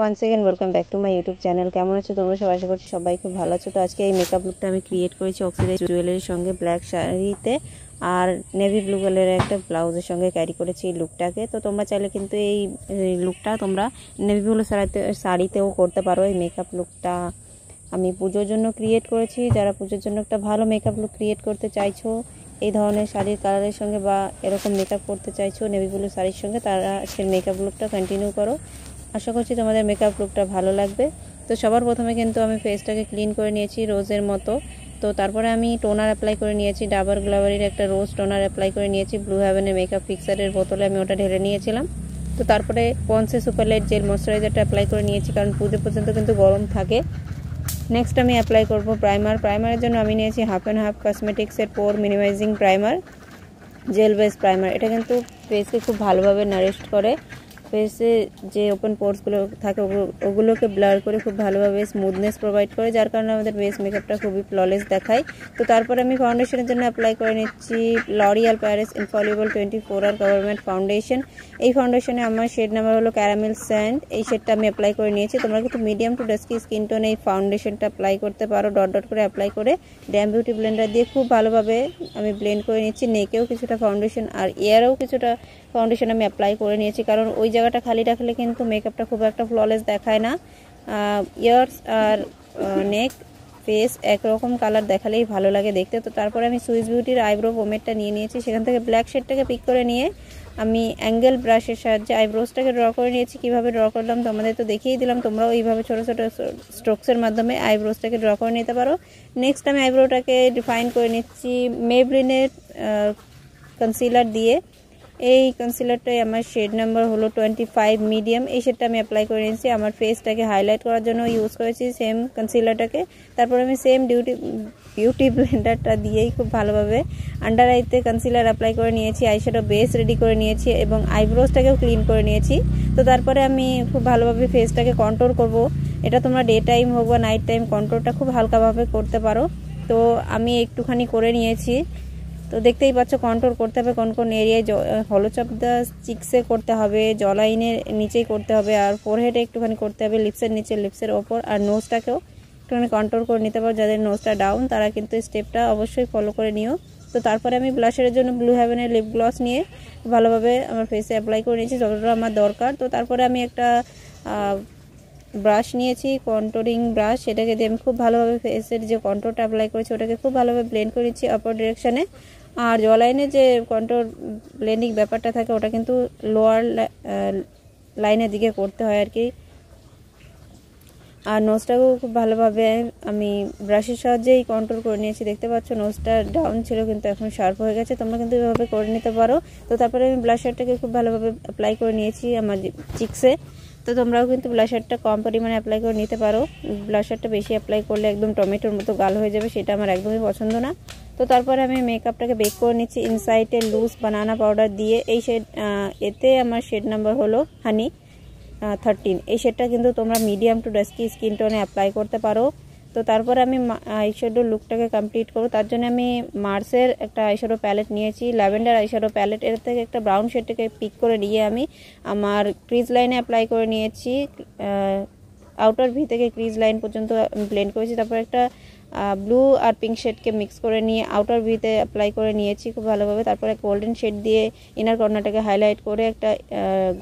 Once again welcome back to my YouTube channel. কেমন আছো তোমরা সবাই? আশা করছি সবাই খুব ভালো আছো। তো আজকে এই মেকআপ লুকটা আমি ক্রিয়েট করেছি অক্সিডাইজ জুয়েলারির সঙ্গে, ব্ল্যাক শাড়িতে আর নেভি ব্লু কালারের একটা ব্লাউজের সঙ্গে ক্যারি করেছি এই লুকটাকে। তো তোমরা চাইলে কিন্তু এই লুকটা তোমরা নেভি ব্লু শাড়িতেও করতে পারো। এই মেকআপ লুকটা আমি পুজোর জন্য ক্রিয়েট করেছি। যারা পুজোর জন্য একটা ভালো মেকআপ লুক ক্রিয়েট করতে চাইছো, এই ধরনের শাড়ির কালারের সঙ্গে বা এরকম মেকআপ করতে চাইছো নেভি ব্লু শাড়ির সঙ্গে, তারা আজকের মেকআপ লুকটা কন্টিনিউ করো। আশা করছি তোমাদের মেকআপ লুকটা ভালো লাগবে। তো সবার প্রথমে কিন্তু আমি ফেসটাকে ক্লিন করে নিয়েছি রোজের মতো। তো তারপরে আমি টোনার অ্যাপ্লাই করে নিয়েছি, ডাবর গ্লাবারির একটা রোজ টোনার অ্যাপ্লাই করে নিয়েছি। ব্লু হেভেনের মেকআপ ফিক্সারের বোতলে আমি ওটা ঢেলে নিয়েছিলাম। তো তারপরে পন্সে সুপার লাইট জেল ময়শ্চারাইজারটা অ্যাপ্লাই করে নিয়েছি, কারণ পুজো পর্যন্ত কিন্তু গরম থাকে। নেক্সট আমি অ্যাপ্লাই করব প্রাইমারের জন্য আমি নিয়েছি হাফ অ্যান্ড হাফ কসমেটিক্সের pore minimizing primer, gel base primer. এটা কিন্তু ফেসকে খুব ভালোভাবে নারিশড করে, ফেসে যে ওপেন পোর্সগুলো থাকে ওগুলোকে ব্লার করে খুব ভালোভাবে স্মুথনেস প্রোভাইড করে, যার কারণে আমাদের বেস মেকআপটা খুবই ফ্ললেস দেখায়। তো তারপরে আমি ফাউন্ডেশনের জন্য অ্যাপ্লাই করে নিচ্ছি L'Oreal Paris infallible 24 hour government foundation. এই ফাউন্ডেশনে আমার শেড নাম্বার হলো ক্যারামেল স্যান্ড। এই শেডটা আমি অ্যাপ্লাই করে নিয়েছি। তোমরা কিন্তু মিডিয়াম টু ডাস্কি স্কিন টোনে এই ফাউন্ডেশনটা অ্যাপ্লাই করতে পারো। ডট ডট করে অ্যাপ্লাই করে ড্যাম বিউটি ব্লেন্ডার দিয়ে খুব ভালোভাবে আমি ব্লেন্ড করে নিচ্ছি। নেকেও কিছুটা ফাউন্ডেশন আর ইয়ারেও কিছুটা ফাউন্ডেশন আমি অ্যাপ্লাই করে নিয়েছি, কারণ ওই জায়গাটা খালি রাখলে কিন্তু মেকআপটা খুব একটা ফ্ললেস দেখায় না। ইয়ার্স আর নেক ফেস একরকম কালার দেখালেই ভালো লাগে দেখতে। তো তারপরে আমি সুইস বিউটির আইব্রো পোমেডটা নিয়ে নিয়েছি, সেখান থেকে ব্ল্যাক শেডটাকে পিক করে নিয়ে আমি অ্যাঙ্গেল ব্রাশের সাহায্যে আইব্রোসটাকে ড্র করে নিয়েছি। কীভাবে ড্র করলাম তোমাদের তো দেখিয়ে দিলাম, তোমরাও এইভাবে ছোটো ছোটো স্ট্রোকসের মাধ্যমে আইব্রোসটাকে ড্র করে নিতে পারো। নেক্সট আমি আইব্রোটাকে ডিফাইন করে নিচ্ছি মেবলিনের কনসিলার দিয়ে। এই কনসিলারটাই আমার শেড নাম্বার হলো 25 মিডিয়াম। এই শেডটা আমি অ্যাপ্লাই করে নিয়েছি। আমার ফেসটাকে হাইলাইট করার জন্য ইউজ করেছি সেম কনসিলারটাকে। তারপর আমি সেম বিউটি ব্লেন্ডারটা দিয়েই খুব ভালোভাবে আন্ডার আইতে কনসিলার অ্যাপ্লাই করে নিয়েছি, আইশ্যাডো বেস রেডি করে নিয়েছি এবং আইব্রোসটাকেও ক্লিন করে নিয়েছি। তো তারপরে আমি খুব ভালোভাবে ফেসটাকে কন্ট্রোল করব। এটা তোমরা ডে টাইম হোক বা নাইট টাইম কন্ট্রোলটা খুব হালকাভাবে করতে পারো। তো আমি একটুখানি করে নিয়েছি। তো দেখতেই পাচ্ছ কন্ট্রোল করতে হবে কোন কোন এরিয়ায়। হলো চাপ দা চিক্সে করতে হবে, জলাইনের নিচেই করতে হবে, আর ফোরহেডে একটুখানি করতে হবে, লিপসের নিচে, লিপসের ওপর, আর নোজটাকেও একটুখানি কন্ট্রোল করে নিতে পারো। যাদের নোজটা ডাউন তারা কিন্তু স্টেপটা অবশ্যই ফলো করে নিও। তো তারপরে আমি ব্লাশের জন্য ব্লু হেভেনের লিপ গ্লস নিয়ে ভালোভাবে আমার ফেসে অ্যাপ্লাই করে নিয়েছি যতটা আমার দরকার। তো তারপরে আমি একটা ব্রাশ নিয়েছি, কন্ট্রোলিং ব্রাশ, সেটাকে দিয়ে আমি খুব ভালোভাবে ফেসের যে কন্ট্রোলটা অ্যাপ্লাই করেছি ওটাকে খুব ভালোভাবে ব্লেন্ড করে নিচ্ছি আপার ডিরেকশানে। আর জলাইনে যে কন্ট্রোল ব্লেন্ডিং ব্যাপারটা থাকে ওটা কিন্তু লোয়ার লাইনের দিকে করতে হয় আর কি। আর নোজটাকেও খুব ভালোভাবে আমি ব্রাশের সাহায্যেই কন্ট্রোল করে নিয়েছি। দেখতে পাচ্ছ নোজটা ডাউন ছিল কিন্তু এখন শার্প হয়ে গেছে, তোমরা কিন্তু এভাবে করে নিতে পারো। তো তারপরে আমি ব্লাশারটাকে খুব ভালোভাবে অ্যাপ্লাই করে নিয়েছি আমার চিক্সে। তো তোমরাও কিন্তু ব্লাশারটা কম পরিমাণে অ্যাপ্লাই করে নিতে পারো। ব্লাশারটা বেশি অ্যাপ্লাই করলে একদম টমেটোর মতো গাল হয়ে যাবে, সেটা আমার একদমই পছন্দ না। তো তারপরে আমি মেকআপটাকে বেক করে নিচ্ছি ইনসাইটে লুজ বানানা পাউডার দিয়ে। এই শেড এতে আমার শেড নাম্বার হলো হানি 13। এই শেডটা কিন্তু তোমরা মিডিয়াম টু ডাস্কি স্কিন টোনে অ্যাপ্লাই করতে পারো। তো তারপরে আমি আইশ্যাডো লুকটাকে কমপ্লিট করব, তার জন্য আমি মার্সের একটা আইশ্যাডো প্যালেট নিয়েছি, ল্যাভেন্ডার আইশ্যাডো প্যালেট। এর থেকে একটা ব্রাউন শেডটাকে পিক করে নিয়ে আমি আমার ক্রিজ লাইনে অ্যাপ্লাই করে নিয়েছি। আউটার ভি থেকে ক্রিজ লাইন পর্যন্ত ব্লেন্ড করেছি। তারপর একটা ব্লু আর পিঙ্ক শেডকে মিক্স করে নিয়ে আউটার ভিতে অ্যাপ্লাই করে নিয়েছি খুব ভালোভাবে। তারপরে গোল্ডেন শেড দিয়ে ইনার কর্নারটাকে হাইলাইট করে একটা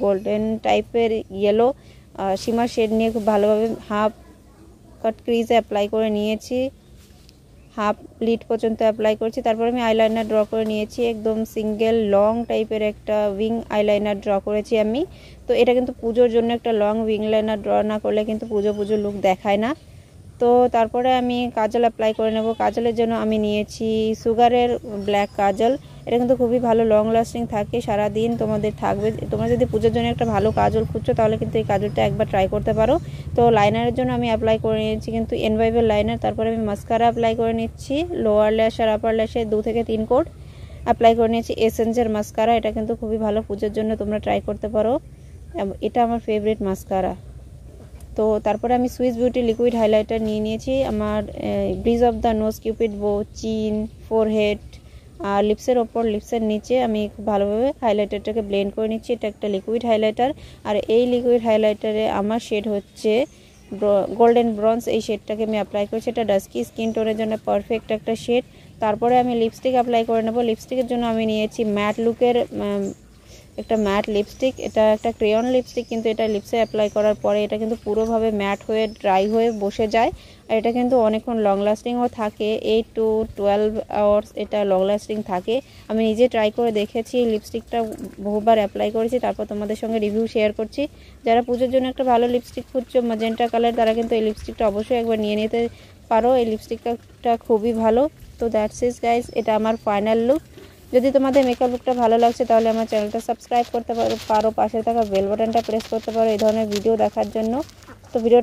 গোল্ডেন টাইপের ইয়েলো শিমার শেড নিয়ে খুব ভালোভাবে হাফ কাট ক্রিজে অ্যাপ্লাই করে নিয়েছি, হাফ লিড পর্যন্ত অ্যাপ্লাই করছি। তারপর আমি আইলাইনার ড্র করে নিয়েছি, একদম সিঙ্গেল লং টাইপের একটা উইং আইলাইনার ড্র করেছি আমি। তো এটা কিন্তু পুজোর জন্য একটা লং উইং লাইনার ড্র না করলে কিন্তু পুজো লুক দেখায় না। তো তারপরে আমি কাজল অ্যাপ্লাই করে নেব। কাজলের জন্য আমি নিয়েছি সুগারের ব্ল্যাক কাজল। এটা কিন্তু খুবই ভালো লং লাস্টিং থাকে, সারাদিন তোমাদের থাকবে। তোমরা যদি পুজোর জন্য একটা ভালো কাজল খুঁজছো তাহলে কিন্তু এই কাজলটা একবার ট্রাই করতে পারো। তো লাইনারের জন্য আমি অ্যাপ্লাই করে নিয়েছি কিন্তু এনভাইবেল লাইনার। তারপরে আমি মাস্কারা অ্যাপ্লাই করে নিচ্ছি, লোয়ার ল্যাশ আর আপার ল্যাশে 2 থেকে 3 কোট অ্যাপ্লাই করে নিয়েছি এসেন্সের মাস্কারা। এটা কিন্তু খুবই ভালো, পুজোর জন্য তোমরা ট্রাই করতে পারো, এটা আমার ফেভারিট মাস্কারা। তো তারপরে আমি সুইস বিউটি লিকুইড হাইলাইটার নিয়ে নিয়েছি। আমার bridge of the nose, Cupid bow, chin, forehead আর লিপসের ওপর লিপসের নিচে আমি খুব ভালোভাবে হাইলাইটারটাকে ব্লেন্ড করে নিচ্ছি। এটা একটা লিকুইড হাইলাইটার, আর এই লিকুইড হাইলাইটারে আমার শেড হচ্ছে গোল্ডেন ব্রঞ্জ। এই শেডটাকে আমি অ্যাপ্লাই করছি। এটা ডাস্কি স্কিন টোনের জন্য পারফেক্ট একটা শেড। তারপরে আমি লিপস্টিক অ্যাপ্লাই করে নেব। লিপস্টিকের জন্য আমি নিয়েছি ম্যাট লুকের একটা ম্যাট লিপস্টিক। এটা একটা ক্রেয়ন লিপস্টিক, কিন্তু এটা লিপসে অ্যাপ্লাই করার পরে এটা কিন্তু পুরোভাবে ম্যাট হয়ে ড্রাই হয়ে বসে যায়। আর এটা কিন্তু অনেকক্ষণ লং লাস্টিংও থাকে, 8 to 12 আওয়ার্স এটা লং লাস্টিং থাকে। আমি নিজে ট্রাই করে দেখেছি, লিপস্টিকটা বহুবার অ্যাপ্লাই করেছি, তারপর তোমাদের সঙ্গে রিভিউ শেয়ার করছি। যারা পুজোর জন্য একটা ভালো লিপস্টিক খুঁজছো ম্যাজেন্টা কালার, তারা কিন্তু এই লিপস্টিকটা অবশ্যই একবার নিয়ে নিতে পারো। এই লিপস্টিকটা খুবই ভালো। তো দ্যাটস ইট গাইস, এটা আমার ফাইনাল লুক। যদি তোমাদের মেকআপ লুকটা ভালো লাগছে তাহলে আমার চ্যানেলটা সাবস্ক্রাইব করতে পারো, পাশে থাকা বেল বাটনটা প্রেস করতে পারো এই ধরনের ভিডিও দেখার জন্য। তো ভিডিওটা